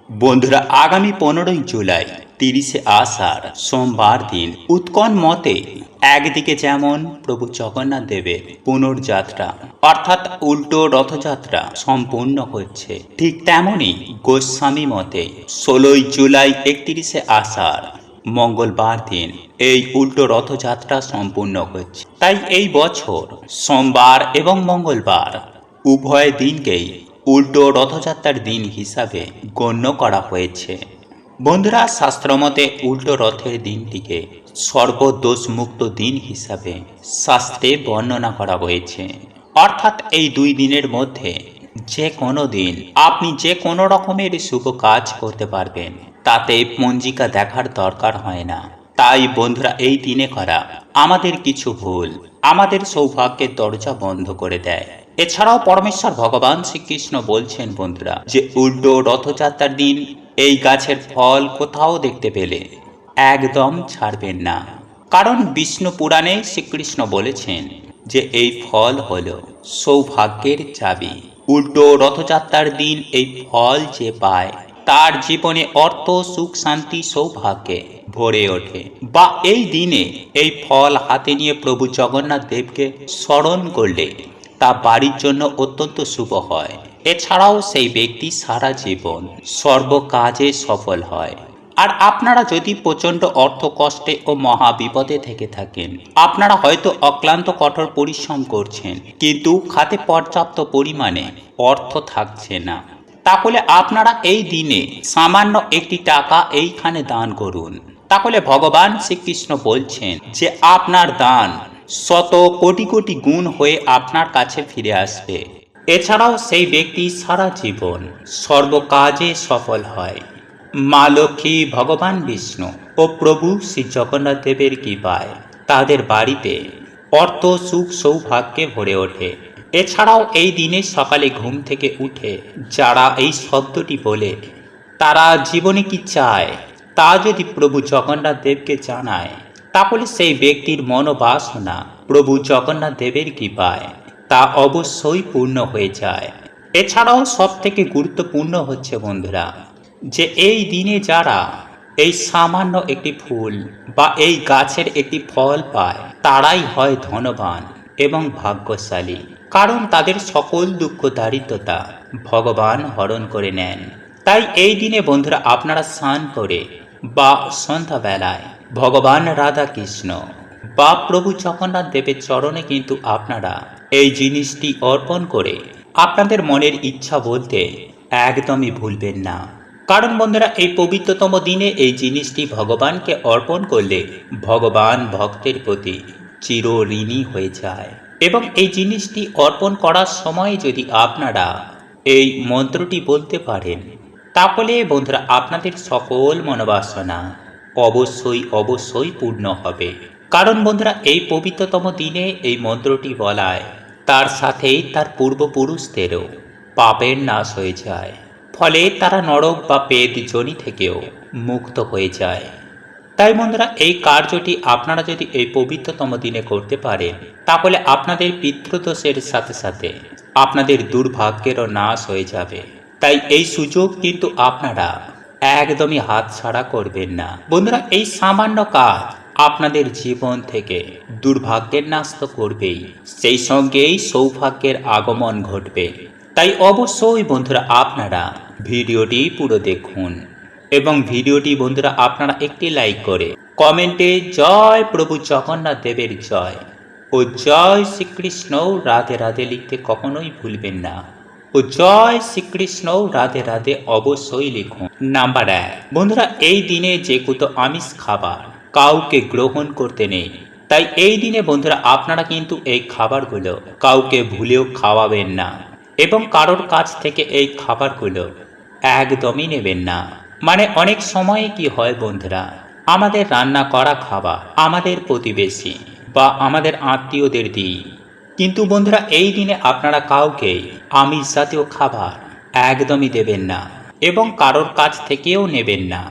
বন্ধুরা, আগামী 15ই জুলাই 30শে আষাঢ় সোমবার দিন উৎকন মতে একদিকে যেমন প্রভু জগন্নাথ দেবের পুনর্যাত্রা অর্থাৎ উল্টো রথযাত্রা সম্পূর্ণ হচ্ছে, ঠিক তেমনি গোস্বামী মতে 16ই জুলাই 31শে আষাঢ় মঙ্গলবার দিন এই উল্টো রথযাত্রা সম্পূর্ণ হচ্ছে। তাই এই বছর সোমবার এবং মঙ্গলবার উভয় দিনকেই উল্টো রথযাত্রার দিন হিসাবে গণ্য করা হয়েছে। বন্ধুরা, শাস্ত্রমতে উল্টো রথের দিনটিকে সর্বদোষমুক্ত দিন হিসাবে শাস্ত্রে বর্ণনা করা হয়েছে। অর্থাৎ এই দুই দিনের মধ্যে যে কোনো দিন আপনি যে কোনো রকমের শুভ কাজ করতে পারবেন, তাতে পঞ্জিকা দেখার দরকার হয় না। তাই বন্ধুরা, এই দিনে করা আমাদের কিছু ভুল আমাদের সৌভাগ্যের দরজা বন্ধ করে দেয়। এছাড়াও পরমেশ্বর ভগবান শ্রীকৃষ্ণ বলছেন বন্ধুরা যে উল্টো রথযাত্রার দিন এই গাছের ফল কোথাও দেখতে পেলে একদম ছাড়বেন না। কারণ বিষ্ণু পুরাণে শ্রীকৃষ্ণ বলেছেন যে এই ফল হলো সৌভাগ্যের চাবি। উল্টো রথযাত্রার দিন এই ফল যে পায় তার জীবনে অর্থ, সুখ, শান্তি, সৌভাগ্যে ভরে ওঠে। বা এই দিনে এই ফল হাতে নিয়ে প্রভু জগন্নাথ দেবকে স্মরণ করলে তা বাড়ির জন্য অত্যন্ত শুভ হয়। এছাড়াও সেই ব্যক্তি সারা জীবন সর্বকাজে সফল হয়। আর আপনারা যদি প্রচণ্ড অর্থ কষ্টে ও মহা বিপদে থেকে থাকেন, আপনারা হয়তো অক্লান্ত কঠোর পরিশ্রম করছেন কিন্তু খাতে পর্যাপ্ত পরিমাণে অর্থ থাকছে না, তাহলে আপনারা এই দিনে সামান্য একটি টাকা এইখানে দান করুন। তাহলে ভগবান শ্রীকৃষ্ণ বলছেন যে আপনার দান শত কোটি কোটি গুণ হয়ে আপনার কাছে ফিরে আসবে। এছাড়াও সেই ব্যক্তি সারা জীবন সর্বকাজে সফল হয়। মা লক্ষ্মী, ভগবান বিষ্ণু ও প্রভু শ্রী জগন্নাথ দেবের কৃপায় তাদের বাড়িতে অর্থ, সুখ, সৌভাগ্যে ভরে ওঠে। এছাড়াও এই দিনে সকালে ঘুম থেকে উঠে যারা এই শব্দটি বলে তারা জীবনে কি চায় তা যদি প্রভু জগন্নাথ দেবকে জানায়, তাহলে সেই ব্যক্তির মনোবাসনা প্রভু জগন্নাথ দেবের কৃপায় তা অবশ্যই পূর্ণ হয়ে যায়। এছাড়াও সব থেকে গুরুত্বপূর্ণ হচ্ছে বন্ধুরা যে এই দিনে যারা এই সামান্য একটি ফুল বা এই গাছের একটি ফল পায় তারাই হয় ধনবান এবং ভাগ্যশালী। কারণ তাদের সকল দুঃখ দারিদ্রতা ভগবান হরণ করে নেন। তাই এই দিনে বন্ধুরা আপনারা স্নান করে বা সন্ধ্যাবেলায় ভগবান রাধা কৃষ্ণ বা প্রভু জগন্নাথ দেবের চরণে কিন্তু আপনারা এই জিনিসটি অর্পণ করে আপনাদের মনের ইচ্ছা বলতে একদমই ভুলবেন না। কারণ বন্ধুরা, এই পবিত্রতম দিনে এই জিনিসটি ভগবানকে অর্পণ করলে ভগবান ভক্তের প্রতি চির ঋণী হয়ে যায়। এবং এই জিনিসটি অর্পণ করার সময় যদি আপনারা এই মন্ত্রটি বলতে পারেন, তাহলে বন্ধুরা আপনাদের সকল মনোবাসনা অবশ্যই অবশ্যই পূর্ণ হবে। কারণ বন্ধুরা, এই পবিত্রতম দিনে এই মন্ত্রটি বলায় তার সাথেই তার পূর্বপুরুষদেরও পাপের নাশ হয়ে যায়। ফলে তারা নরক বা পেট যোনি থেকেও মুক্ত হয়ে যায়। তাই বন্ধুরা, এই কার্যটি আপনারা যদি এই পবিত্রতম দিনে করতে পারেন, তাহলে আপনাদের পিতৃদোষের সাথে সাথে আপনাদের দুর্ভাগ্যেরও নাশ হয়ে যাবে। তাই এই সুযোগ কিন্তু আপনারা একদমই হাতছাড়া করবেন না। বন্ধুরা, এই সামান্য কাজ আপনাদের জীবন থেকে দুর্ভাগ্যের নাশ তো করবেই, সেই সঙ্গেই সৌভাগ্যের আগমন ঘটবে। তাই অবশ্যই বন্ধুরা আপনারা ভিডিওটি পুরো দেখুন এবং ভিডিওটি বন্ধুরা আপনারা একটি লাইক করে কমেন্টে জয় প্রভু জগন্নাথ দেবের জয় ও জয় শ্রীকৃষ্ণ রাধে রাধে লিখতে কখনোই ভুলবেন না। ও জয় শ্রীকৃষ্ণ রাধে রাধে অবশ্যই লিখুন। নাম্বার 1, বন্ধুরা এই দিনে যে কোনো আমিষ খাবার কাউকে গ্রহণ করতে নেই। তাই এই দিনে বন্ধুরা আপনারা কিন্তু এই খাবারগুলো কাউকে ভুলেও খাওয়াবেন না এবং কারোর কাছ থেকে এই খাবারগুলো একদমই নেবেন না। মানে অনেক সময় কি হয় বন্ধুরা, আমাদের রান্না করা খাবার আমাদের প্রতিবেশী বা আমাদের আত্মীয়দের দিই, কিন্তু বন্ধুরা এই দিনে আপনারা কাউকে আমিষ জাতীয় খাবার একদমই দেবেন না এবং কারোর কাছ থেকেও নেবেন না।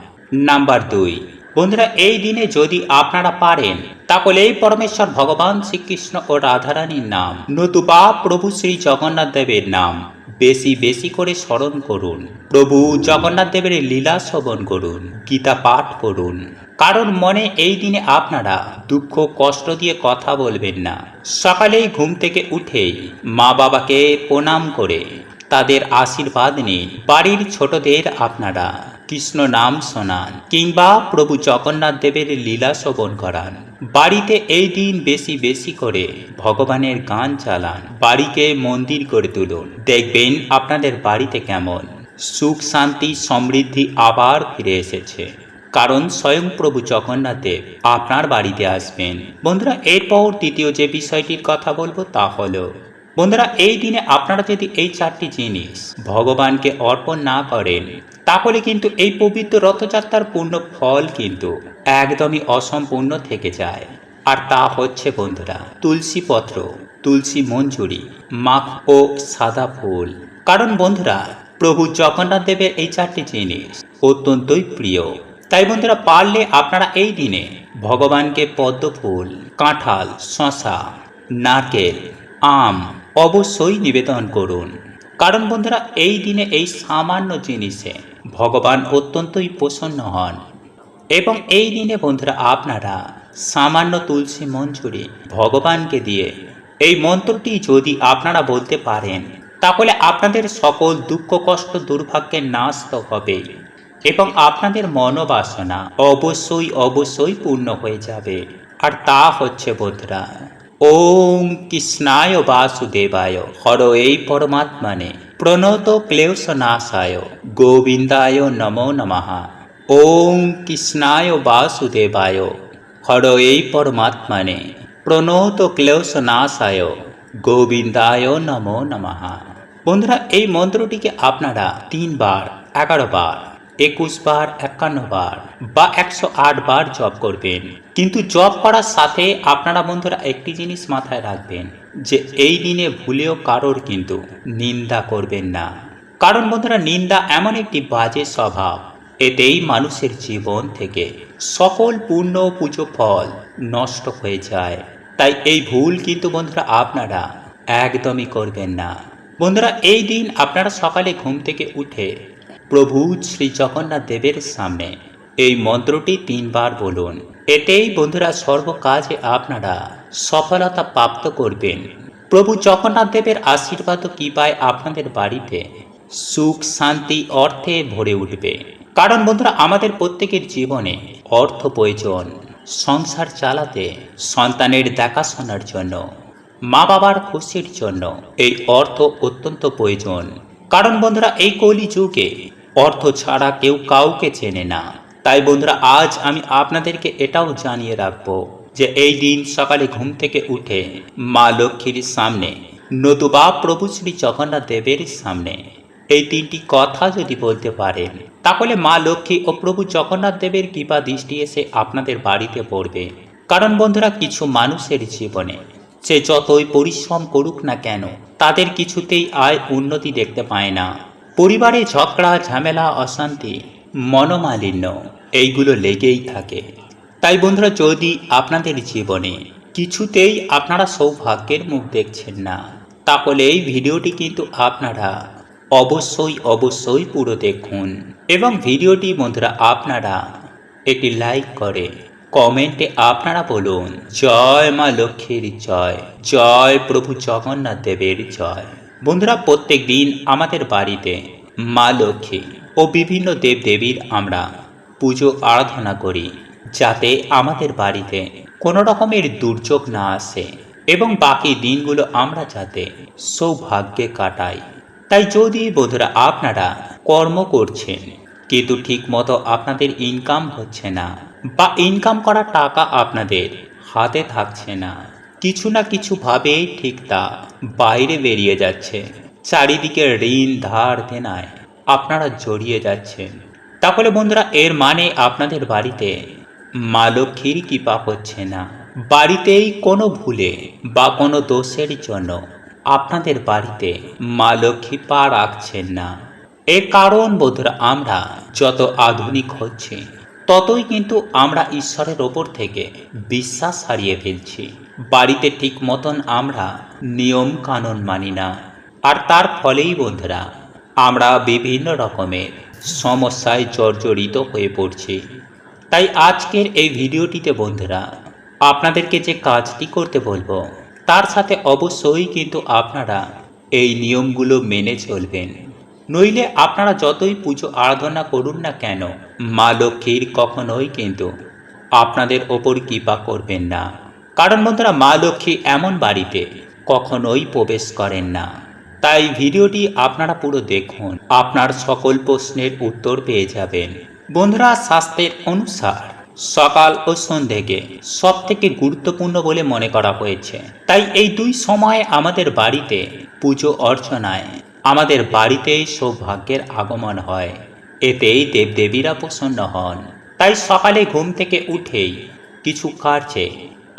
নাম্বার 2, বন্ধুরা এই দিনে যদি আপনারা পারেন তাহলে এই পরমেশ্বর ভগবান শ্রীকৃষ্ণ ও রাধারানীর নাম নতুবা প্রভু শ্রী জগন্নাথ দেবের নাম বেশি বেশি করে স্মরণ করুন। প্রভু জগন্নাথ দেবের লীলা শ্রবণ করুন, গীতা পাঠ করুন। কারণ মনে এই দিনে আপনারা দুঃখ কষ্ট দিয়ে কথা বলবেন না। সকালেই ঘুম থেকে উঠেই মা বাবাকে প্রণাম করে তাদের আশীর্বাদ নিন। বাড়ির ছোটদের আপনারা কৃষ্ণ নাম শোনান কিংবা প্রভু জগন্নাথ দেবের লীলা শ্রবণ করান। বাড়িতে এই দিন বেশি বেশি করে ভগবানের গান চালান। বাড়িকে মন্দির করে তুলুন। দেখবেন আপনাদের বাড়িতে কেমন সুখ শান্তি সমৃদ্ধি আবার ফিরে এসেছে। কারণ স্বয়ং প্রভু জগন্নাথ দেব আপনার বাড়িতে আসবেন। বন্ধুরা, এরপর দ্বিতীয় যে বিষয়টির কথা বলবো তা হলো, বন্ধুরা এই দিনে আপনারা যদি এই চারটি জিনিস ভগবানকে অর্পণ না করেন, তাহলে কিন্তু এই পবিত্র রথযাত্রার পূর্ণ ফল কিন্তু একদমই অসম্পূর্ণ থেকে যায়। আর তা হচ্ছে বন্ধুরা তুলসী পত্র, তুলসী মঞ্জুরি, মাখ ও সাদা ফুল। কারণ বন্ধুরা প্রভু জগন্নাথ দেবের এই চারটি জিনিস অত্যন্তই প্রিয়। তাই বন্ধুরা পারলে আপনারা এই দিনে ভগবানকে পদ্ম ফুল, কাঁঠাল, শশা, নারকেল, আম অবশ্যই নিবেদন করুন। কারণ বন্ধুরা এই দিনে এই সামান্য জিনিসে ভগবান অত্যন্তই প্রসন্ন হন। এবং এই দিনে বন্ধুরা আপনারা সামান্য তুলসী মঞ্জুরি ভগবানকে দিয়ে এই মন্ত্রটি যদি আপনারা বলতে পারেন, তাহলে আপনাদের সকল দুঃখ কষ্ট দুর্ভাগ্যের নাশ তো হবেই, এবং আপনাদের মনোবাসনা অবশ্যই অবশ্যই পূর্ণ হয়ে যাবে। আর তা হচ্ছে বন্ধুরা ওম কৃষ্ণায় বাসুদেবায় হরয়ে পরমাত্মনে প্রণত ক্লেশনাশায় গোবিন্দায় নমো নমঃ। ওম কৃষ্ণায় বাসুদেবায় হরয়ে পরমাত্মনে প্রণত ক্লেশনাশায় গোবিন্দায় নমো নমঃ। বন্ধুরা এই মন্ত্রটিকে আপনারা 3 বার, 11 বার, 21 বার, 51 বার বা 108 বার জপ করবেন। কিন্তু জপ করার সাথে আপনারা বন্ধুরা একটি জিনিস মাথায় রাখবেন, যে এই দিনে ভুলেও কারোর কিন্তু নিন্দা করবেন না। কারণ বন্ধুরা নিন্দা এমন একটি বাজে স্বভাব, এতেই মানুষের জীবন থেকে সকল পূর্ণ পুজো ফল নষ্ট হয়ে যায়। তাই এই ভুল কিন্তু বন্ধুরা আপনারা একদমই করবেন না। বন্ধুরা এই দিন আপনারা সকালে ঘুম থেকে উঠে প্রভু শ্রী জগন্নাথ দেবের সামনে এই মন্ত্রটি 3 বার বলুন। এতেই বন্ধুরা সর্বকাজে আপনারা সফলতা প্রাপ্ত করবেন। প্রভু জগন্নাথ দেবের আশীর্বাদ কি পায় আপনাদের বাড়িতে সুখ শান্তি অর্থে ভরে উঠবে। কারণ বন্ধুরা আমাদের প্রত্যেকের জীবনে অর্থ প্রয়োজন, সংসার চালাতে, সন্তানের দেখাশোনার জন্য, মা বাবার খুশির জন্য এই অর্থ অত্যন্ত প্রয়োজন। কারণ বন্ধুরা এই কলি যুগে অর্থ ছাড়া কেউ কাউকে চেনে না। তাই বন্ধুরা আজ আমি আপনাদেরকে এটাও জানিয়ে রাখবো যে এই দিন সকালে ঘুম থেকে উঠে মা লক্ষ্মীর সামনে নতুবা প্রভু শ্রী জগন্নাথ দেবের সামনে এই 3টি কথা যদি বলতে পারেন, তাহলে মা লক্ষ্মী ও প্রভু জগন্নাথ দেবের কৃপা দৃষ্টি এসে আপনাদের বাড়িতে পড়বে। কারণ বন্ধুরা কিছু মানুষের জীবনে সে যতই পরিশ্রম করুক না কেন, তাদের কিছুতেই আয় উন্নতি দেখতে পায় না। পরিবারে ঝগড়া ঝামেলা অশান্তি মনোমালিন্য এইগুলো লেগেই থাকে। তাই বন্ধুরা যদি আপনাদের জীবনে কিছুতেই আপনারা সৌভাগ্যের মুখ দেখছেন না, তাহলে এই ভিডিওটি কিন্তু আপনারা অবশ্যই অবশ্যই পুরো দেখুন। এবং ভিডিওটি বন্ধুরা আপনারা একটি লাইক করে কমেন্টে আপনারা বলুন জয় মা লক্ষ্মীর জয়, জয় প্রভু জগন্নাথ দেবের জয়। বন্ধুরা প্রত্যেক দিন আমাদের বাড়িতে মা লক্ষ্মী ও বিভিন্ন দেবদেবীর আমরা পুজো আরাধনা করি, যাতে আমাদের বাড়িতে কোনো রকমের দুর্যোগ না আসে এবং বাকি দিনগুলো আমরা যাতে সৌভাগ্যে কাটাই। তাই যদি বন্ধুরা আপনারা কর্ম করছেন কিন্তু ঠিক মতো আপনাদের ইনকাম হচ্ছে না, বা ইনকাম করা টাকা আপনাদের হাতে থাকছে না, কিছু না কিছু ভাবে ঠিক তা বাইরে বেরিয়ে যাচ্ছে, চারিদিকে ঋণ ধার দেনায় আপনারা জড়িয়ে যাচ্ছেন, তাহলে বন্ধুরা এর মানে আপনাদের বাড়িতে মা লক্ষ্মীর কৃপা হচ্ছে না। বাড়িতেই কোনো ভুলে বা কোনো দোষের জন্য আপনাদের বাড়িতে মা লক্ষ্মী পা রাখছেন না। এর কারণ বন্ধুরা আমরা যত আধুনিক হচ্ছি ততই কিন্তু আমরা ঈশ্বরের ওপর থেকে বিশ্বাস হারিয়ে ফেলছি। বাড়িতে ঠিক মতন আমরা নিয়ম কানুন মানি না, আর তার ফলেই বন্ধুরা আমরা বিভিন্ন রকমের সমস্যায় জর্জরিত হয়ে পড়ছি। তাই আজকের এই ভিডিওটিতে বন্ধুরা আপনাদেরকে যে কাজটি করতে বলবো তার সাথে অবশ্যই কিন্তু আপনারা এই নিয়মগুলো মেনে চলবেন। নইলে আপনারা যতই পুজো আরাধনা করুন না কেন, মা লক্ষ্মীর কখনোই কিন্তু আপনাদের ওপর কৃপা করবেন না। কারণ বন্ধুরা মা লক্ষ্মী এমন বাড়িতে কখনোই প্রবেশ করেন না। তাই ভিডিওটি আপনারা পুরো দেখুন, আপনার সকল প্রশ্নের উত্তর পেয়ে যাবেন। বন্ধুরা শাস্ত্রের অনুসার সকাল ও সন্ধ্যেকে সব থেকে গুরুত্বপূর্ণ বলে মনে করা হয়েছে। তাই এই দুই সময়ে আমাদের বাড়িতে পুজো অর্চনায় আমাদের বাড়িতেই সৌভাগ্যের আগমন হয়, এতেই দেবদেবীরা প্রসন্ন হন। তাই সকালে ঘুম থেকে উঠেই কিছু কার্যে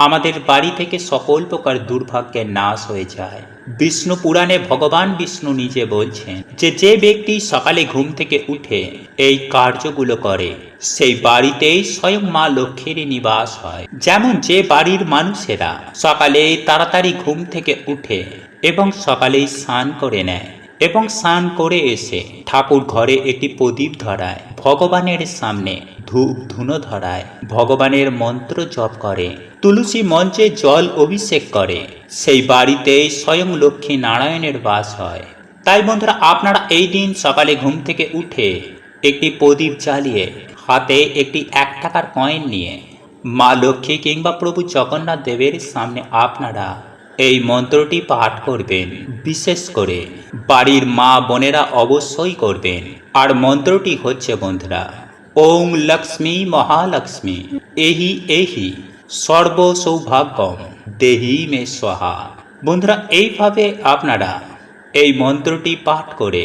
আমাদের বাড়ি থেকে সকল প্রকার দুর্ভাগ্যের নাশ হয়ে যায়। বিষ্ণু পুরাণে ভগবান বিষ্ণু নিজে বলছেন যে যে ব্যক্তি সকালে ঘুম থেকে উঠে এই কার্যগুলো করে সেই বাড়িতেই স্বয়ং মা লক্ষ্মীর নিবাস হয়। যেমন যে বাড়ির মানুষেরা সকালে তাড়াতাড়ি ঘুম থেকে উঠে এবং সকালেই স্নান করে নেয় এবং স্নান করে এসে ঠাকুর ঘরে একটি প্রদীপ ধরায়, ভগবানের সামনে ধূপ ধুনো ধরায়, ভগবানের মন্ত্র জপ করে, তুলসী মঞ্চে জল অভিষেক করে, সেই বাড়িতে স্বয়ং লক্ষ্মী নারায়ণের বাস হয়। তাই বন্ধুরা আপনারা এই দিন সকালে ঘুম থেকে উঠে একটি প্রদীপ জ্বালিয়ে হাতে একটি 1 টাকার কয়েন নিয়ে মা লক্ষ্মী কিংবা প্রভু জগন্নাথ দেবের সামনে আপনারা এই মন্ত্রটি পাঠ করবেন। বিশেষ করে বাড়ির মা বোনেরা অবশ্যই করবেন। আর মন্ত্রটি হচ্ছে বন্ধুরা ওং লক্ষ্মী মহালক্ষ্মী এহি এহি সর্ব সৌভাগ্যম দেহি মে স্বাহা। বন্ধুরা এইভাবে আপনারা এই মন্ত্রটি পাঠ করে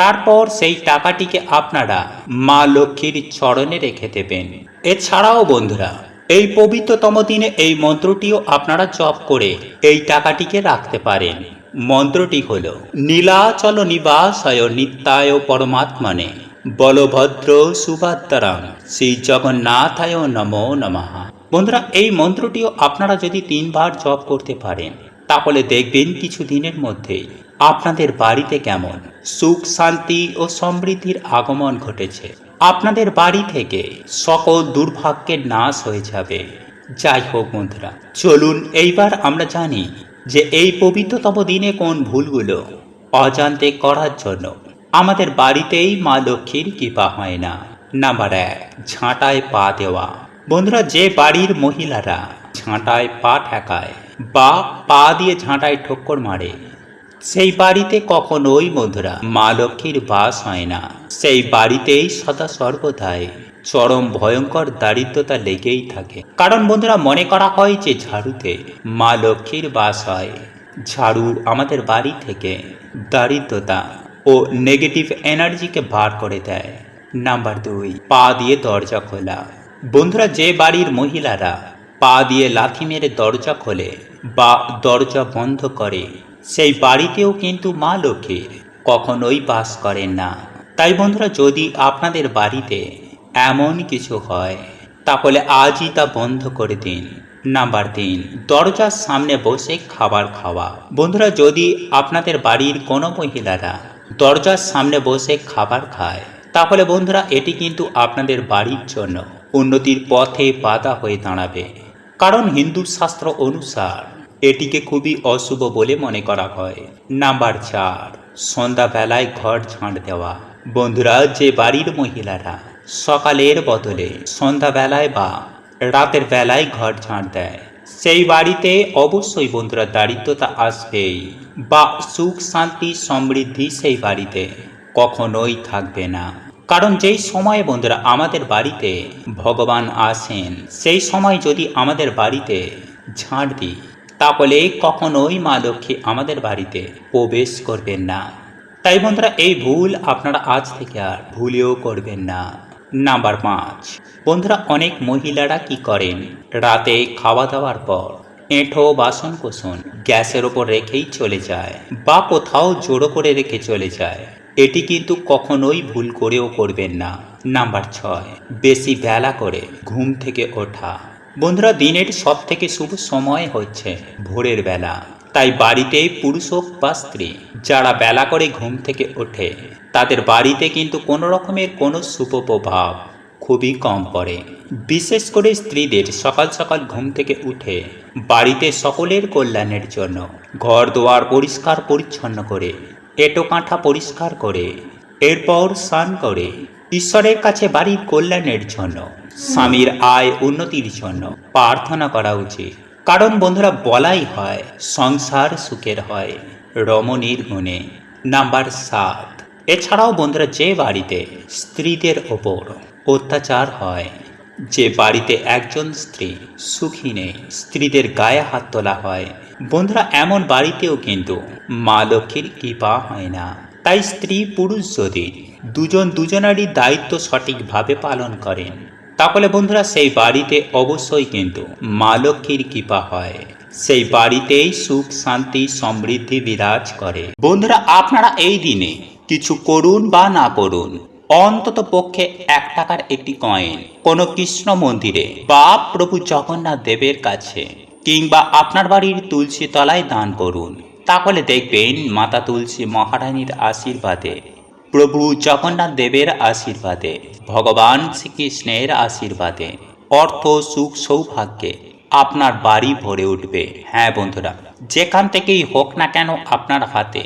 তারপর সেই টাকাটিকে আপনারা মা লক্ষ্মীর চরণে রেখে দেবেন। এছাড়াও বন্ধুরা এই পবিত্রতম দিনে এই মন্ত্রটিও আপনারা জপ করে এই টাকাটিকে রাখতে পারেন। মন্ত্রটি হল নীলাচল নিবাসায় নিত্যায় পরমাত্মনে বলভদ্র সুভদ্রাং শ্রী জগন্নাথায় নমো নমঃ। বন্ধুরা এই মন্ত্রটিও আপনারা যদি 3 বার জপ করতে পারেন তাহলে দেখবেন কিছু দিনের মধ্যেই আপনাদের বাড়িতে কেমন সুখ শান্তি ও সমৃদ্ধির আগমন ঘটেছে। আপনাদের বাড়ি থেকে সকল দুর্ভাগ্যের নাশ হয়ে যাবে। যাই হোক বন্ধুরা, চলুন এইবার আমরা জানি যে এই পবিত্রতম দিনে কোন ভুলগুলো অজান্তে করার জন্য আমাদের বাড়িতেই মা লক্ষ্মীর কৃপা হয় না। নাম্বার 1, ঝাঁটায় পা দেওয়া। বন্ধুরা যে বাড়ির মহিলারা ঝাঁটায় পা ঠেকায় বা পা দিয়ে ঝাঁটায় ঠক্কর মারে সেই বাড়িতে কখনোই বন্ধুরা মা লক্ষ্মীর বাস হয় না। সেই বাড়িতেই সদা সর্বদাই চরম ভয়ঙ্কর দারিদ্রতা লেগেই থাকে। কারণ বন্ধুরা মনে করা হয় যে ঝাড়ুতে মা লক্ষ্মীর বাস হয়। ঝাড়ু আমাদের বাড়ি থেকে দারিদ্রতা ও নেগেটিভ এনার্জিকে বার করে দেয়। নাম্বার 2, পা দিয়ে দরজা খোলা। বন্ধুরা যে বাড়ির মহিলারা পা দিয়ে লাথি মেরে দরজা খোলে বা দরজা বন্ধ করে সেই বাড়িতেও কিন্তু মা লক্ষ্মীর কখনোই বাস করেন না। তাই বন্ধুরা যদি আপনাদের বাড়িতে এমন কিছু হয় তাহলে আজই তা বন্ধ করে দিন। নাম্বার 3, দরজার সামনে বসে খাবার খাওয়া। বন্ধুরা যদি আপনাদের বাড়ির কোনো মহিলারা দরজার সামনে বসে খাবার খায় তাহলে বন্ধুরা এটি কিন্তু আপনাদের বাড়ির জন্য উন্নতির পথে বাধা হয়ে দাঁড়াবে। কারণ হিন্দু শাস্ত্র অনুসার এটিকে খুবই অশুভ বলে মনে করা হয়। নাম্বার 4, সন্ধ্যাবেলায় ঘর ঝাঁট দেওয়া। বন্ধুরা যে বাড়ির মহিলারা সকালের বদলে সন্ধ্যাবেলায় বা রাতের বেলায় ঘর ঝাঁট দেয় সেই বাড়িতে অবশ্যই বন্ধুরা দারিদ্রতা আসবেই বা সুখ শান্তি সমৃদ্ধি সেই বাড়িতে কখনোই থাকবে না। কারণ যেই সময়ে বন্ধুরা আমাদের বাড়িতে ভগবান আসেন সেই সময় যদি আমাদের বাড়িতে ঝাঁট দিই তাহলে কখনোই মা লক্ষ্মী আমাদের বাড়িতে প্রবেশ করবেন না। তাই বন্ধুরা এই ভুল আপনারা আজ থেকে আর ভুলেও করবেন না। নাম্বার 5, বন্ধুরা অনেক মহিলারা কি করেন রাতে খাওয়া দাওয়ার পর এঁঠো বাসন কোসন গ্যাসের ওপর রেখেই চলে যায় বা কোথাও জড়ো করে রেখে চলে যায়। এটি কিন্তু কখনোই ভুল করেও করবেন না। নাম্বার 6, বেশি বেলা করে ঘুম থেকে ওঠা। বন্ধুরা দিনের সব থেকে শুভ সময় হচ্ছে ভোরের বেলা। তাই বাড়িতে পুরুষ হোক বা স্ত্রী যারা বেলা করে ঘুম থেকে ওঠে তাদের বাড়িতে কিন্তু কোনো রকমের কোনো শুভ প্রভাব খুবই কম পড়ে। বিশেষ করে স্ত্রীদের সকাল সকাল ঘুম থেকে উঠে বাড়িতে সকলের কল্যাণের জন্য ঘর দুয়ার পরিষ্কার পরিচ্ছন্ন করে এঁটো কাঁথা পরিষ্কার করে এরপর স্নান করে ঈশ্বরের কাছে বাড়ির কল্যাণের জন্য স্বামীর আয় উন্নতির জন্য প্রার্থনা করা উচিত। কারণ বন্ধুরা বলাই হয় সংসার সুখের হয় রমণীর গুণে। নাম্বার 7, এছাড়াও বন্ধুরা যে বাড়িতে স্ত্রীদের ওপর অত্যাচার হয়, যে বাড়িতে একজন স্ত্রী সুখী নেই, স্ত্রীদের গায়ে হাত তোলা হয়, বন্ধুরা এমন বাড়িতেও কিন্তু মা লক্ষ্মীর কৃপা হয় না। তাই স্ত্রী পুরুষ যদি দুজনারই দায়িত্ব সঠিকভাবে পালন করেন তাহলে বন্ধুরা সেই বাড়িতে অবশ্যই কিন্তু মা লক্ষ্মীর কৃপা হয়, সেই বাড়িতেই সুখ শান্তি সমৃদ্ধি বিরাজ করে। বন্ধুরা আপনারা এই দিনে কিছু করুন বা না করুন, অন্তত পক্ষে 1 টাকার একটি কয়েন কোনো কৃষ্ণ মন্দিরে বা প্রভু জগন্নাথ দেবের কাছে কিংবা আপনার বাড়ির তুলসী তলায় দান করুন। তাহলে দেখবেন মাতা তুলসী মহারানীর আশীর্বাদে, প্রভু জগন্নাথ দেবের আশীর্বাদে, ভগবান শ্রীকৃষ্ণের আশীর্বাদে অর্থ সুখ সৌভাগ্যে আপনার বাড়ি ভরে উঠবে। হ্যাঁ বন্ধুরা, যেখান থেকেই হোক না কেন আপনার হাতে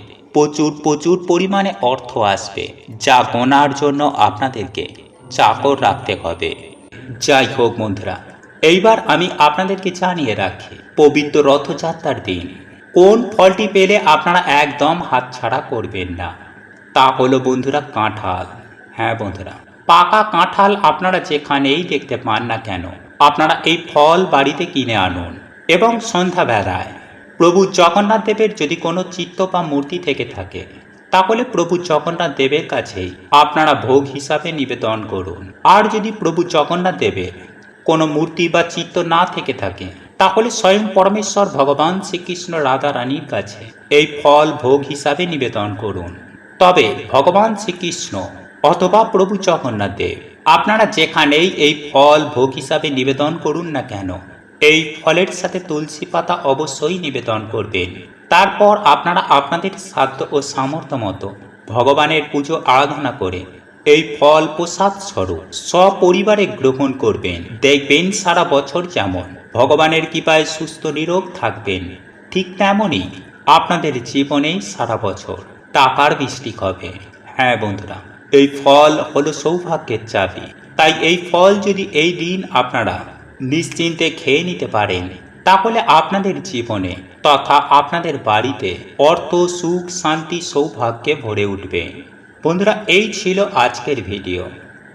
প্রচুর পরিমাণে অর্থ আসবে, যা গোনার জন্য আপনাদেরকে চাকর রাখতে হবে। যাই হোক বন্ধুরা, এইবার আমি আপনাদেরকে জানিয়ে রাখি পবিত্র রথযাত্রার দিন কোন ফলটি পেলে আপনারা একদম হাতছাড়া করবেন না। তা হলো বন্ধুরা কাঁঠাল। হ্যাঁ বন্ধুরা, পাকা কাঁঠাল আপনারা যেখানেই দেখতে পান না কেন আপনারা এই ফল বাড়িতে কিনে আনুন এবং সন্ধ্যাবেলায় প্রভু জগন্নাথ দেবের যদি কোনো চিত্র বা মূর্তি থেকে থাকে তাহলে প্রভু জগন্নাথ দেবের কাছেই আপনারা ভোগ হিসাবে নিবেদন করুন। আর যদি প্রভু জগন্নাথ দেবের কোনো মূর্তি বা চিত্র না থেকে থাকে তাহলে স্বয়ং পরমেশ্বর ভগবান শ্রীকৃষ্ণ রাধা রানীর কাছে এই ফল ভোগ হিসাবে নিবেদন করুন। তবে ভগবান শ্রীকৃষ্ণ অথবা প্রভু জগন্নাথ দেব আপনারা যেখানেই এই ফল ভোগ হিসাবে নিবেদন করুন না কেন এই ফলের সাথে তুলসী পাতা অবশ্যই নিবেদন করবেন। তারপর আপনারা আপনাদের সাধ্য ও সামর্থ্য মতো ভগবানের পুজো আরাধনা করে এই ফল প্রসাদ স্বরূপ সপরিবারে গ্রহণ করবেন। দেখবেন সারা বছর যেমন ভগবানের কৃপায় সুস্থ নিরোগ থাকবেন, ঠিক তেমনই আপনাদের জীবনে সারা বছর টাকার বৃষ্টি হবে। হ্যাঁ বন্ধুরা, এই ফল হলো সৌভাগ্যের চাবি। তাই এই ফল যদি এই দিন আপনারা নিশ্চিন্তে খেয়ে নিতে পারেন তাহলে আপনাদের জীবনে তথা আপনাদের বাড়িতে অর্থ সুখ শান্তি সৌভাগ্যে ভরে উঠবে। বন্ধুরা, এই ছিল আজকের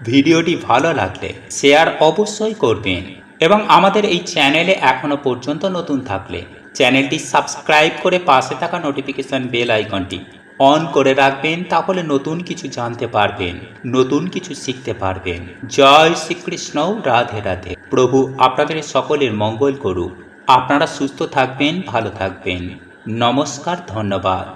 ভিডিওটি ভালো লাগলে শেয়ার অবশ্যই করবেন এবং আমাদের এই চ্যানেলে এখনো পর্যন্ত নতুন থাকলে চ্যানেলটি সাবস্ক্রাইব করে পাশে থাকা নোটিফিকেশন বেল আইকনটি অন করে রাখবেন। তাহলে নতুন কিছু জানতে পারবেন, নতুন কিছু শিখতে পারবেন। জয় শ্রীকৃষ্ণ, রাধে রাধে। প্রভু আপনাদের সকলের মঙ্গল করুক। আপনারা সুস্থ থাকবেন, ভালো থাকবেন। নমস্কার, ধন্যবাদ।